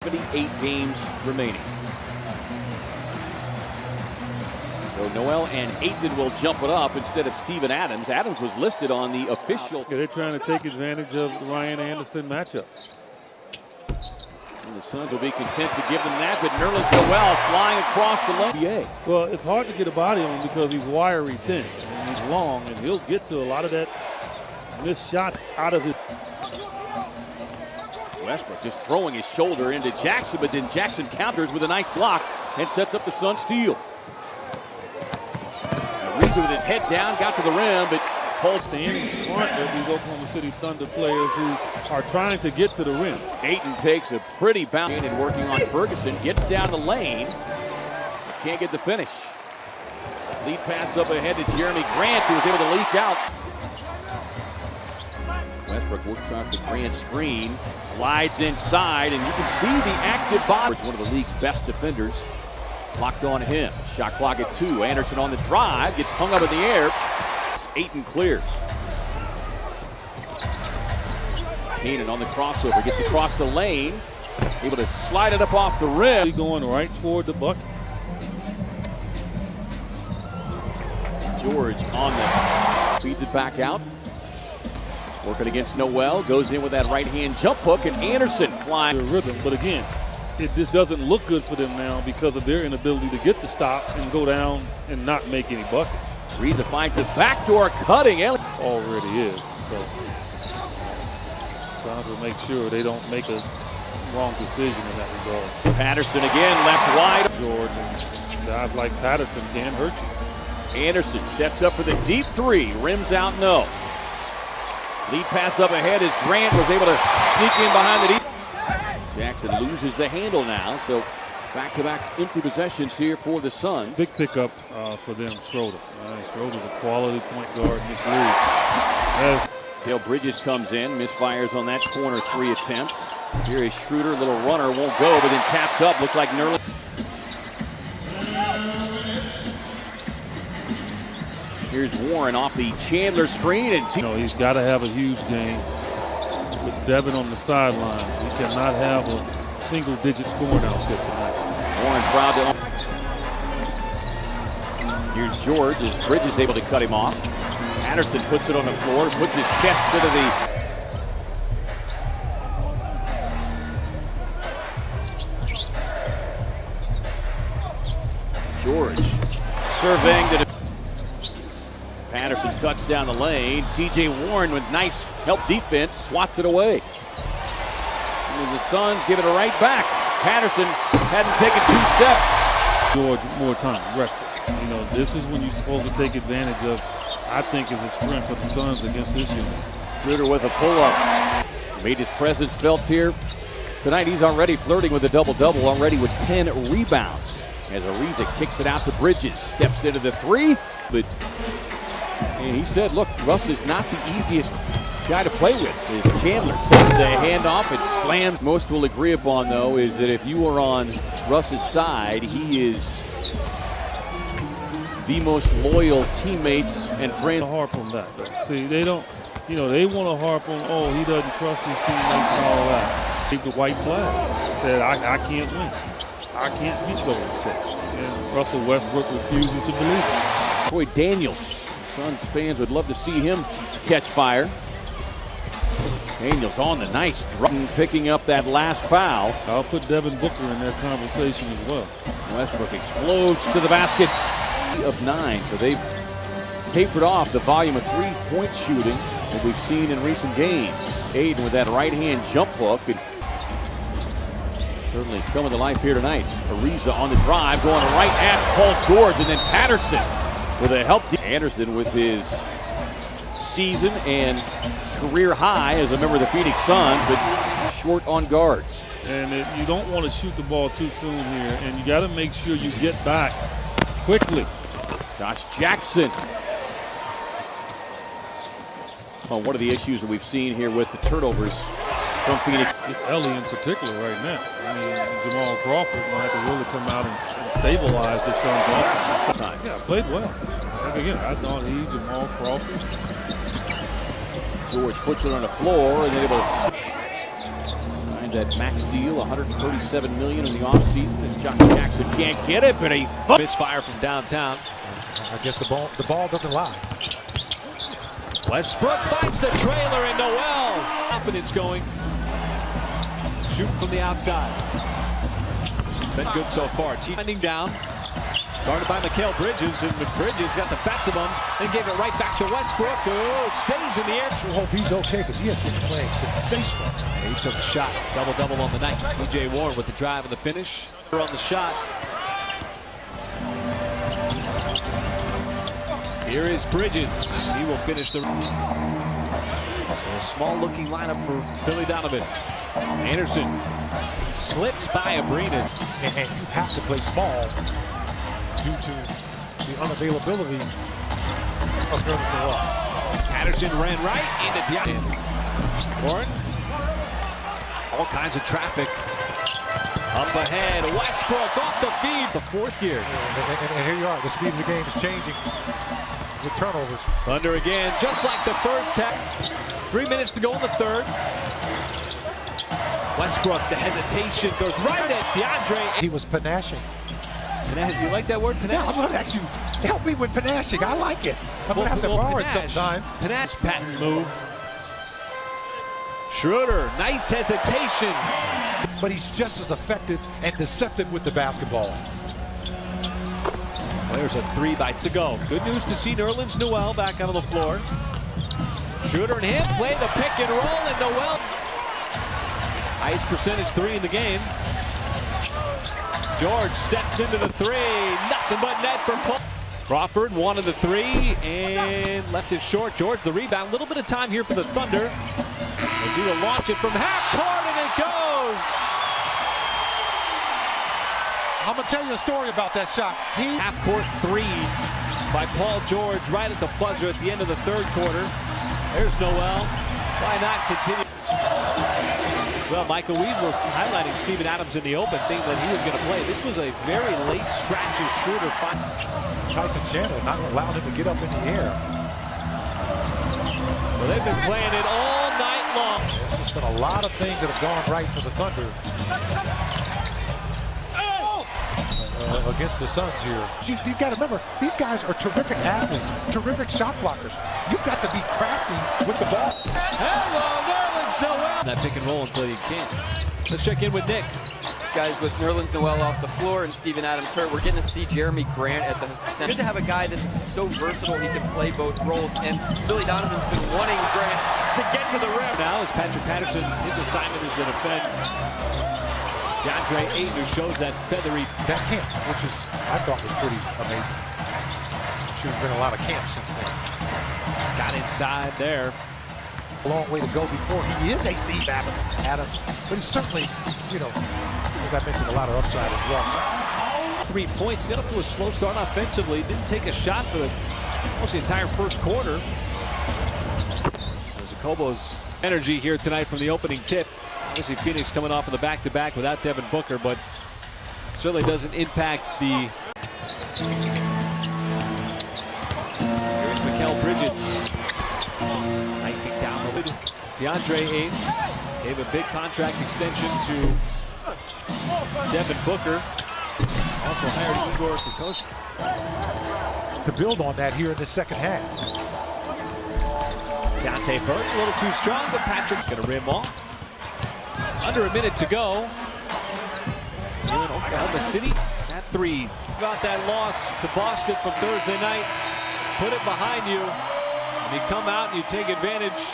78 games remaining. So Noel and Ayton will jump it up instead of Steven Adams. Adams was listed on the official. They're trying to take advantage of the Ryan Anderson matchup. And the Suns will be content to give them that, but Nerlens Noel flying across the lane. Well, it's hard to get a body on him because he's wiry thin and he's long, and he'll get to a lot of that missed shots out of his. Westbrook just throwing his shoulder into Jackson, but then Jackson counters with a nice block and sets up the Sun steal. Ariza with his head down, got to the rim, but Paul standing in front of these Oklahoma City Thunder players who are trying to get to the rim. Ayton takes a pretty bounce and working on Ferguson, gets down the lane, but can't get the finish. Lead pass up ahead to Jeremy Grant, who was able to leak out. Westbrook works off the Grant screen, glides inside, and you can see the active body. One of the league's best defenders. Locked on him. Shot clock at 2. Anderson on the drive, gets hung up in the air. Ayton clears. Keenan on the crossover, gets across the lane, able to slide it up off the rim. Going right toward the bucket. George on the feeds it back out. Working against Noel, goes in with that right-hand jump hook, and Anderson climbs the rhythm. But again, it just doesn't look good for them now because of their inability to get the stop and go down and not make any buckets. Ariza finds the backdoor cutting. Already is. So Suns will make sure they don't make a wrong decision in that regard. Patterson again, left wide. George and guys like Patterson can hurt you. Anderson sets up for the deep three. Rims out, no. Lead pass up ahead as Grant was able to sneak in behind the deep. Jackson loses the handle now, so back-to-back empty possessions here for the Suns. Big pickup for them, Schroeder. Schroeder's a quality point guard in this league. Dale Bridges comes in, misfires on that corner 3 attempts. Here is Schroeder, little runner, won't go, but then tapped up, looks like Nerlens. Here's Warren off the Chandler screen, and he's got to have a huge game. With Devin on the sideline, he cannot have a single-digit scoring output tonight. Warren proud to. Here's George as Bridges able to cut him off. Patterson puts it on the floor, puts his chest into the. George surveying the. Patterson cuts down the lane. T.J. Warren with nice help defense swats it away. And the Suns give it a right back. Patterson hadn't taken 2 steps. George more time, rested. This is when you're supposed to take advantage of, I think, is a strength of the Suns against this unit. Schroeder with a pull-up. Made his presence felt here. Tonight he's already flirting with a double-double, already with 10 rebounds. As Ariza kicks it out to Bridges. Steps into the 3, but and he said, look, Russ is not the easiest guy to play with. As Chandler takes the handoff and slams. Most will agree upon, though, is that if you are on Russ's side, he is the most loyal teammates and friends. Harp on that, though. See, they don't, they want to harp on, oh, he doesn't trust his teammates and all that. Take the white flag. Said, I can't win. I can't beat Golden State. And Russell Westbrook refuses to believe it. Troy Daniels. Suns fans would love to see him catch fire. Daniels on the nice drop, picking up that last foul. I'll put Devin Booker in that conversation as well. Westbrook explodes to the basket of 9. So they've tapered off the volume of 3-point shooting that we've seen in recent games. Ayton with that right-hand jump hook. And certainly coming to life here tonight. Ariza on the drive, going right at Paul George, and then Patterson with a help. Anderson with his season and career high as a member of the Phoenix Suns, but short on guards. And you don't want to shoot the ball too soon here, and you got to make sure you get back quickly. Josh Jackson. Well, one of the issues that we've seen here with the turnovers from Phoenix. It's Ellie in particular right now. Jamal Crawford might have to really come out and stabilize this Suns offense. Yeah, played well. Again, I thought Jamal Crawford. George puts it on the floor and able to signed that max deal, $137 million in the offseason. As Josh Jackson can't get it, but a misfire from downtown. I guess the ball doesn't lie. Westbrook finds the trailer and Noel. Confidence going. Shoot from the outside. Been good so far. Finding down. Guarded by Mikal Bridges, and Bridges got the best of him and gave it right back to Westbrook, who stays in the air. I hope he's okay because he has been playing sensational. And he took a shot. Double-double on the night. T.J. Warren with the drive and the finish. On the shot. Here is Bridges. He will finish the... So a small-looking lineup for Billy Donovan. Anderson slips by Abrinas. And you have to play small due to the unavailability of Nerlens Noel. Patterson ran right into DeAndre. Warren. All kinds of traffic. Up ahead. Westbrook off the feed. The fourth gear. And here you are. The speed of the game is changing with turnovers. Thunder again, just like the first half. 3 minutes to go in the third. Westbrook, the hesitation, goes right at DeAndre. He was panashing. You like that word, panache? Yeah, I'm going to ask you, help me with panashing. I like it. I'm going to have to borrow it sometime. Panache patent move. Schroeder, nice hesitation. But he's just as effective and deceptive with the basketball. There's a 3 to go. Good news to see Nerlens Noel back out on the floor. Schroeder and him play the pick and roll, and Noel. Highest percentage 3 in the game. George steps into the 3. Nothing but net for Paul. Crawford wanted the 3 and left it short. George the rebound. A little bit of time here for the Thunder as he will launch it from half court, and it goes. I'm going to tell you a story about that shot. Half court 3 by Paul George right at the buzzer at the end of the third quarter. There's Noel. Why not continue? Well, Michael, we were highlighting Steven Adams in the open, thinking that he was going to play. This was a very late scratches shooter. Tyson Chandler not allowing him to get up in the air. Well, they've been playing it all night long. There's just been a lot of things that have gone right for the Thunder against the Suns here. You've got to remember, these guys are terrific athletes, terrific shot blockers. You've got to be crafty with the ball. Hello, Nerlens Noel. That pick and roll until you can't. Let's check in with Nick. Guys, with Nerlens Noel off the floor and Steven Adams hurt, we're getting to see Jeremy Grant at the center. Good to have a guy that's so versatile, he can play both roles. And Billy Donovan's been wanting Grant to get to the rim. Now as Patrick Patterson, his assignment is to defend DeAndre Ayton, who shows that feathery. That camp, which is, I thought was pretty amazing. I'm sure there's been a lot of camps since then. Got inside there. A long way to go before he is a Steve Adams, but he's certainly, you know, as I mentioned, a lot of upside as Russ. 3 points. He got up to a slow start offensively. Didn't take a shot for almost the entire first quarter. There's Okobo's energy here tonight from the opening tip. Obviously, Phoenix coming off of the back-to-back without Devin Booker, but certainly doesn't impact the... Here's Mikal Bridges. Knifing down the middle. DeAndre Ayton gave a big contract extension to Devin Booker. Also hired Igor Kokoschka. To build on that here in the second half. Dante Burke a little too strong, but Patrick's going to rim off. Under a minute to go. Here in Oklahoma City, that 3. About that loss to Boston from Thursday night. Put it behind you, and you come out and you take advantage